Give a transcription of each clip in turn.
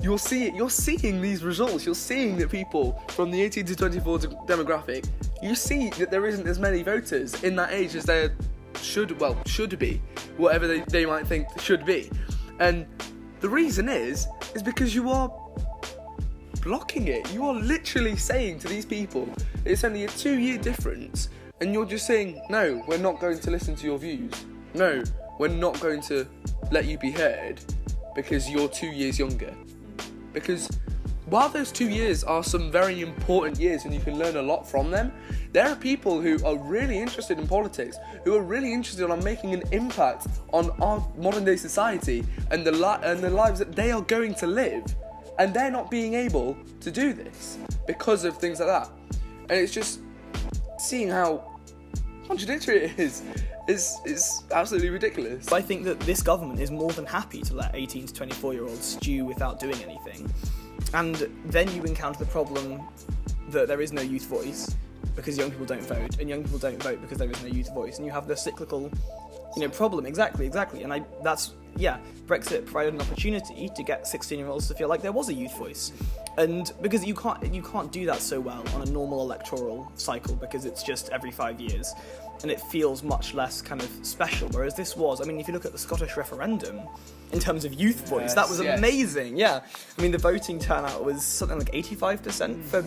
you're seeing these results. You're seeing that people from the 18 to 24 demographic, you see that there isn't as many voters in that age as there should be, whatever they might think should be. And the reason is because you are blocking it. You are literally saying to these people, it's only a 2-year difference, and you're just saying, no, we're not going to listen to your views. No, we're not going to let you be heard because you're 2 years younger. Because while those 2 years are some very important years and you can learn a lot from them, there are people who are really interested in politics, who are really interested in making an impact on our modern day society and the lives that they are going to live, and they're not being able to do this because of things like that. And it's just seeing how contradictory it is absolutely ridiculous. I think that this government is more than happy to let 18 to 24-year-olds stew without doing anything. And then you encounter the problem that there is no youth voice because young people don't vote, and young people don't vote because there is no youth voice, and you have the cyclical, problem. Exactly. And Brexit provided an opportunity to get 16-year-olds to feel like there was a youth voice, and because you can't do that so well on a normal electoral cycle because it's just every 5 years, and it feels much less kind of special. Whereas this was, if you look at the Scottish referendum, in terms of youth voice, that was amazing. Yeah, the voting turnout was something like 85% for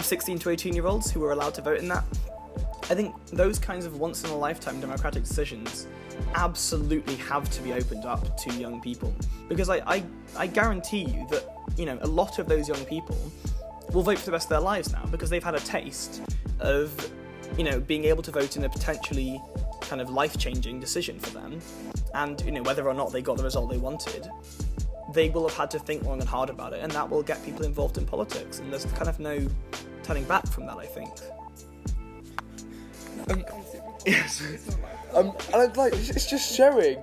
16 to 18-year-olds who were allowed to vote in that. I think those kinds of once-in-a-lifetime democratic decisions absolutely have to be opened up to young people, because I guarantee you that a lot of those young people will vote for the rest of their lives now because they've had a taste of being able to vote in a potentially kind of life-changing decision for them, and whether or not they got the result they wanted, they will have had to think long and hard about it, and that will get people involved in politics, and there's kind of no turning back from that, I think. Yes. And it's just showing,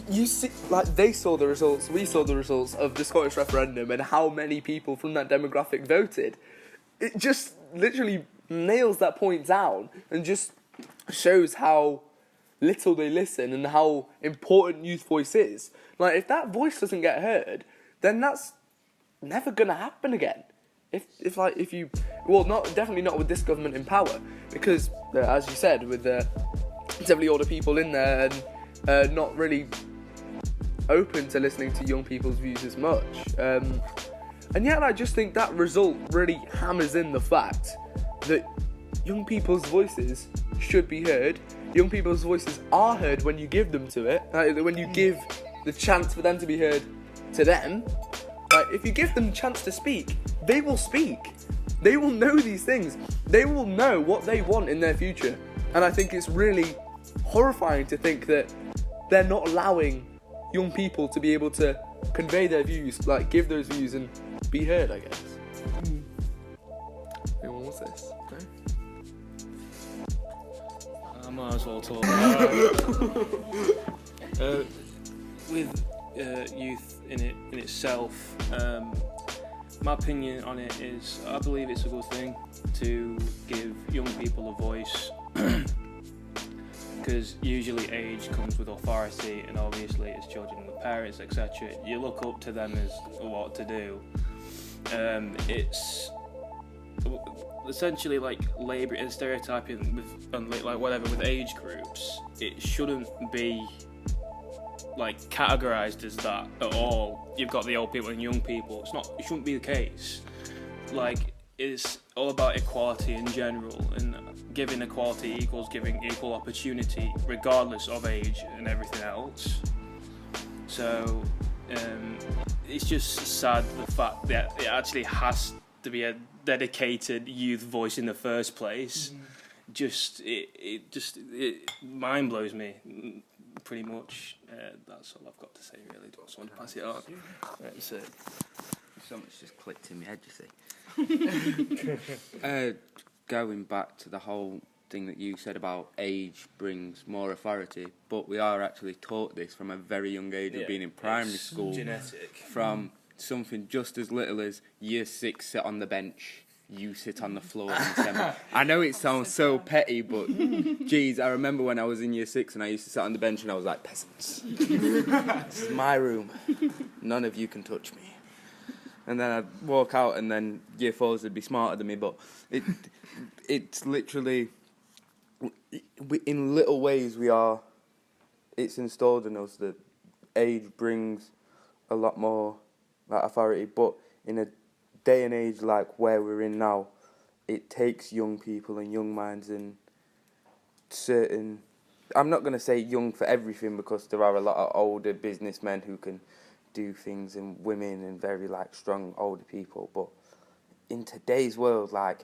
you see, they saw the results, we saw the results of the Scottish referendum and how many people from that demographic voted. It just literally nails that point down and just shows how little they listen and how important youth voice is. If that voice doesn't get heard, then that's never gonna happen again. Definitely not with this government in power, because as you said, with definitely older people in there and not really open to listening to young people's views as much. And yet I just think that result really hammers in the fact that young people's voices should be heard. Young people's voices are heard when you give them to it, when you give the chance for them to be heard to them. If you give them the chance to speak, they will speak. They will know these things. They will know what they want in their future. And I think it's really horrifying to think that they're not allowing young people to be able to convey their views, give those views and be heard, I guess. Anyone wants this? I might as well talk. With youth in itself, my opinion on it is I believe it's a good thing to give young people a voice, because usually age comes with authority, and obviously as children with parents, etc., you look up to them as what to do. It's essentially labour and stereotyping with age groups. It shouldn't be categorised as that at all. You've got the old people and young people. It shouldn't be the case. It's all about equality in general, and giving equality equals giving equal opportunity regardless of age and everything else. So it's just sad the fact that it actually has to be a dedicated youth voice in the first place. It mind blows me. Pretty much, that's all I've got to say, really. Just want to pass it on. That's it. Something's just clicked in my head, you see. Going back to the whole thing that you said about age brings more authority, but we are actually taught this from a very young age of being in primary school. Genetic. From something just as little as year 6, sit on the bench. you sit on the floor and semi. I know it sounds so petty, but geez, I remember when I was in year 6 and I used to sit on the bench and I was like, peasants, this is my room, none of you can touch me. And then I'd walk out and then year 4s would be smarter than me, but it's literally, in little ways it's installed in us that age brings a lot more like authority, but in a day and age like where we're in now, it takes young people and young minds in certain, I'm not going to say young for everything, because there are a lot of older businessmen who can do things, and women and very like strong older people, but in today's world, like,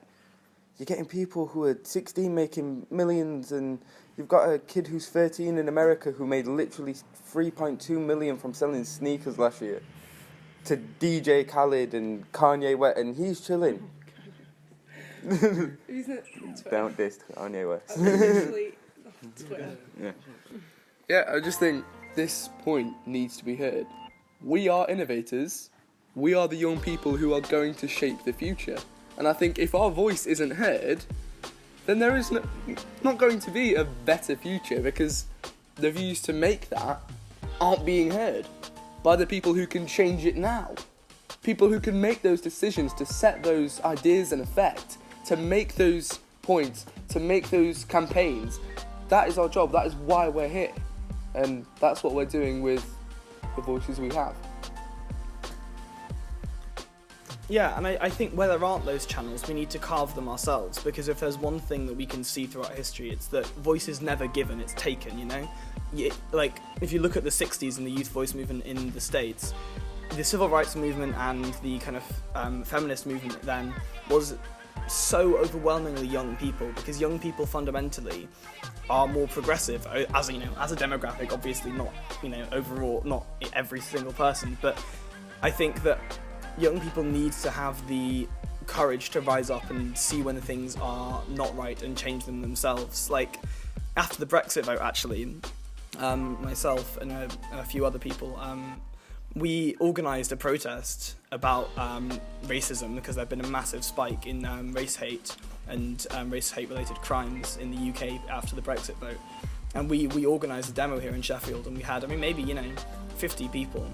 you're getting people who are 16 making millions, and you've got a kid who's 13 in America who made literally 3.2 million from selling sneakers last year, to DJ Khaled and Kanye West, and he's chilling. Who's it? Don't diss Kanye West. Literally, Twitter. Yeah, I just think this point needs to be heard. We are innovators. We are the young people who are going to shape the future. And I think if our voice isn't heard, then there is not going to be a better future, because the views to make that aren't being heard by the people who can change it now. People who can make those decisions to set those ideas in effect, to make those points, to make those campaigns. That is our job. That is why we're here. And that's what we're doing with the voices we have. Yeah, and I think where there aren't those channels, we need to carve them ourselves, because if there's one thing that we can see throughout history, it's that voice is never given, it's taken, you know? Like, if you look at the 60s and the youth voice movement in the States, the civil rights movement and the kind of feminist movement then was so overwhelmingly young people, because young people fundamentally are more progressive, as you know, as a demographic, obviously not, you know, overall, not every single person, but I think that young people need to have the courage to rise up and see when the things are not right and change them themselves. Like, after the Brexit vote, actually, myself and a few other people, we organised a protest about racism, because there had been a massive spike in race hate and race hate related crimes in the UK after the Brexit vote. And we organised a demo here in Sheffield, and we had, maybe, 50 people.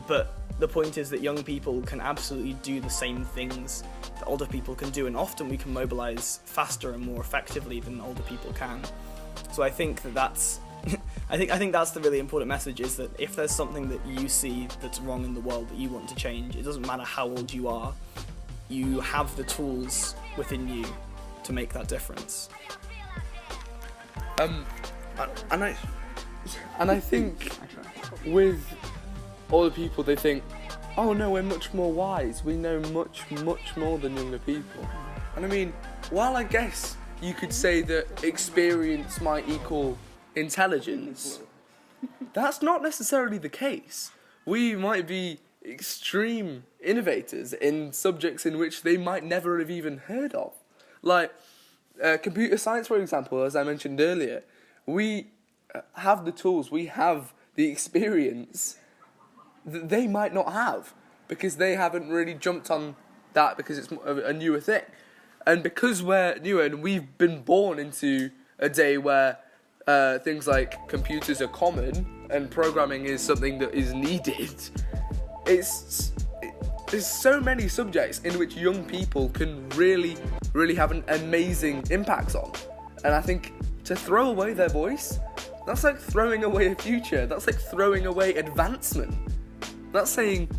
But the point is that young people can absolutely do the same things that older people can do, and often we can mobilise faster and more effectively than older people can. So I think that's I think that's the really important message, is that if there's something that you see that's wrong in the world that you want to change, it doesn't matter how old you are, you have the tools within you to make that difference. And I think with older people, they think, oh no, we're much more wise, we know much more than younger people. And while I guess you could say that experience might equal intelligence, that's not necessarily the case. We might be extreme innovators in subjects in which they might never have even heard of. Like computer science, for example, as I mentioned earlier, we have the tools, we have the experience that they might not have, because they haven't really jumped on that, because it's a newer thing. And because we're newer and we've been born into a day where things like computers are common and programming is something that is needed, there's so many subjects in which young people can really have an amazing impact on. And I think to throw away their voice, that's like throwing away a future, that's like throwing away advancement. That's saying,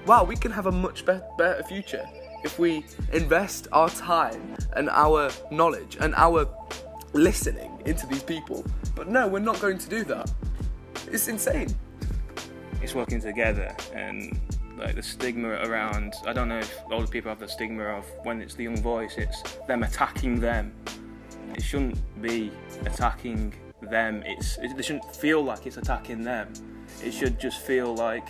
wow, we can have a much better future if we invest our time and our knowledge and our listening into these people. But no, we're not going to do that. It's insane. It's working together, and like the stigma around, I don't know if older people have the stigma of when it's the young voice, it's them attacking them. It shouldn't be attacking them. They shouldn't feel like it's attacking them. It should just feel like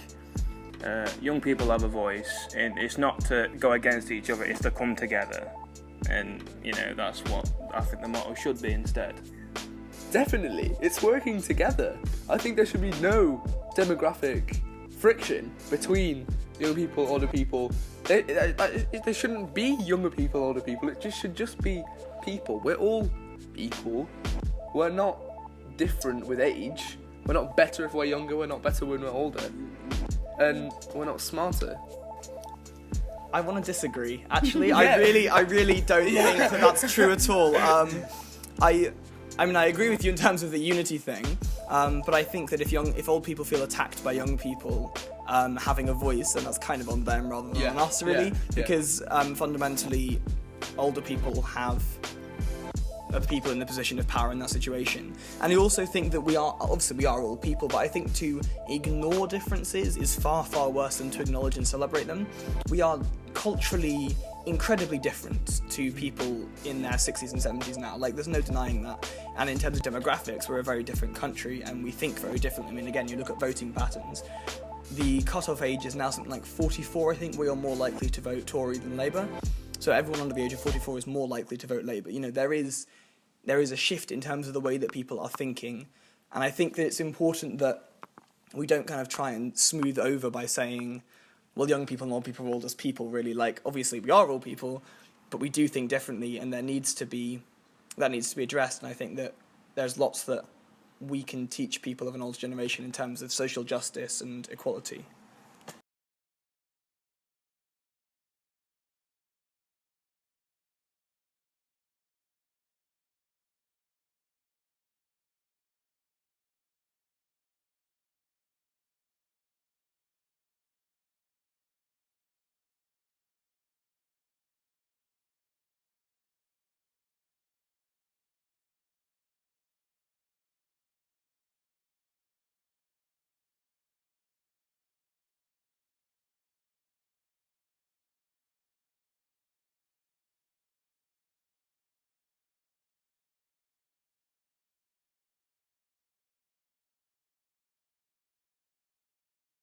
young people have a voice, and it's not to go against each other, it's to come together. And, that's what I think the motto should be instead. Definitely, it's working together. I think there should be no demographic friction between young people, older people. There shouldn't be younger people, older people. It should just be people. We're all equal. We're not different with age. We're not better if we're younger. We're not better when we're older. And we're not smarter. I want to disagree. Actually, I really don't think that that's true at all. I mean, I agree with you in terms of the unity thing, but I think that if old people feel attacked by young people having a voice, then that's kind of on them rather than on us, really, because fundamentally, older people have people in the position of power in that situation. And I also think that we are all people, but I think to ignore differences is far, far worse than to acknowledge and celebrate them. We are culturally incredibly different to people in their 60s and 70s now. Like, there's no denying that. And in terms of demographics, we're a very different country and we think very differently. I mean, again, you look at voting patterns. The cut-off age is now something like 44, I think. We are more likely to vote Tory than Labour. So everyone under the age of 44 is more likely to vote Labour. You know, there is a shift in terms of the way that people are thinking. And I think that it's important that we don't kind of try and smooth over by saying, well, young people and old people are all just people, really. Like, obviously we are all people, but we do think differently, and that needs to be addressed. And I think that there's lots that we can teach people of an older generation in terms of social justice and equality.